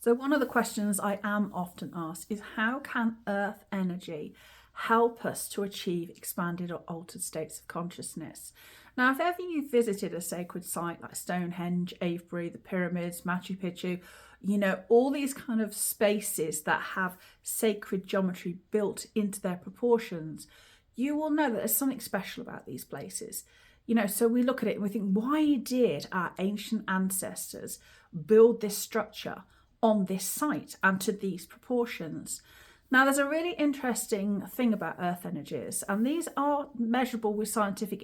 So one of the questions I am often asked is, how can earth energy help us to achieve expanded or altered states of consciousness? Now, if ever you visited a sacred site like Stonehenge, Avebury, the pyramids, Machu Picchu, all these kind of spaces that have sacred geometry built into their proportions, you will know that there's something special about these places. So we look at it and we think, why did our ancient ancestors build this structure on this site and to these proportions? Now, there's a really interesting thing about earth energies, and these are measurable with scientific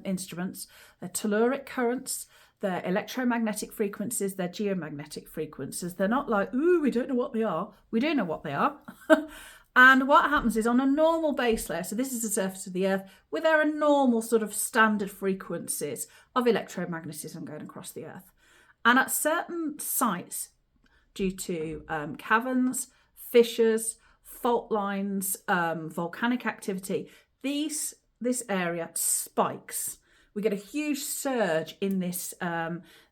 instruments. They're telluric currents, they're electromagnetic frequencies, they're geomagnetic frequencies. They're not like, ooh, we don't know what they are. We do know what they are. And what happens is, on a normal base layer, so this is the surface of the earth, where there are normal sort of standard frequencies of electromagnetism going across the earth. And at certain sites, due to caverns, fissures, fault lines, volcanic activity, this area spikes. We get a huge surge in this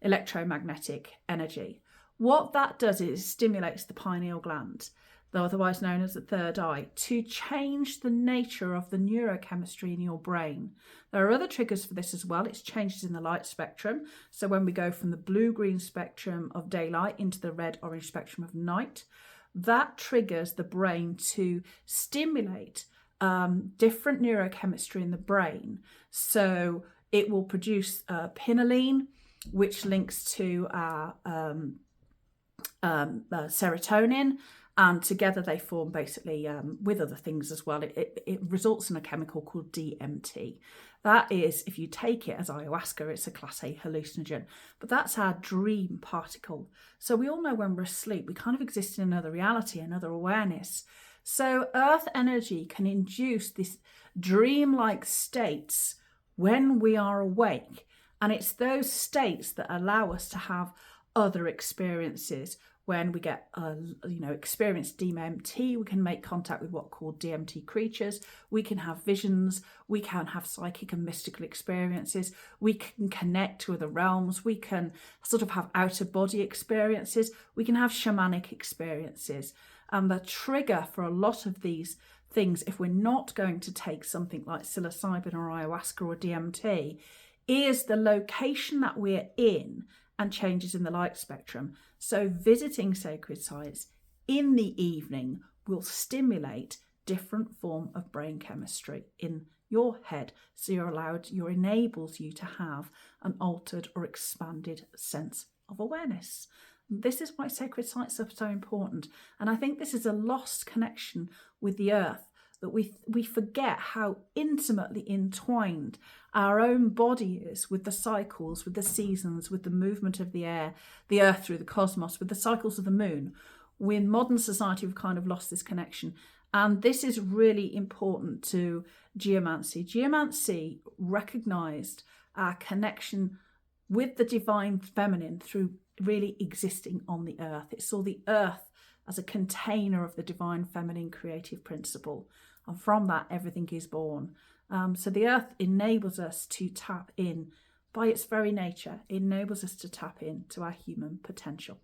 electromagnetic energy. What that does is stimulates the pineal gland, though otherwise known as the third eye, to change the nature of the neurochemistry in your brain. There are other triggers for this as well. It's changes in the light spectrum. So when we go from the blue-green spectrum of daylight into the red-orange spectrum of night, that triggers the brain to stimulate different neurochemistry in the brain. So it will produce pinolene, which links to our serotonin, and together they form basically, with other things as well, it results in a chemical called DMT. That is, if you take it as ayahuasca, it's a class A hallucinogen, but that's our dream particle. So we all know when we're asleep, we kind of exist in another reality, another awareness. So earth energy can induce this dreamlike states when we are awake. And it's those states that allow us to have other experiences. When we get, experience DMT, we can make contact with what are called DMT creatures. We can have visions. We can have psychic and mystical experiences. We can connect to other realms. We can sort of have outer body experiences. We can have shamanic experiences. And the trigger for a lot of these things, if we're not going to take something like psilocybin or ayahuasca or DMT, is the location that we're in and changes in the light spectrum. So visiting sacred sites in the evening will stimulate different form of brain chemistry in your head. So enables you to have an altered or expanded sense of awareness. This is why sacred sites are so important. And I think this is a lost connection with the earth, that we forget how intimately entwined our own body is with the cycles, with the seasons, with the movement of the air, the earth through the cosmos, with the cycles of the moon. We in modern society have kind of lost this connection. And this is really important to geomancy. Geomancy recognised our connection with the divine feminine through really existing on the earth. It saw the earth as a container of the divine feminine creative principle. And from that, everything is born. So the earth enables us to tap in, by its very nature, it enables us to tap into our human potential.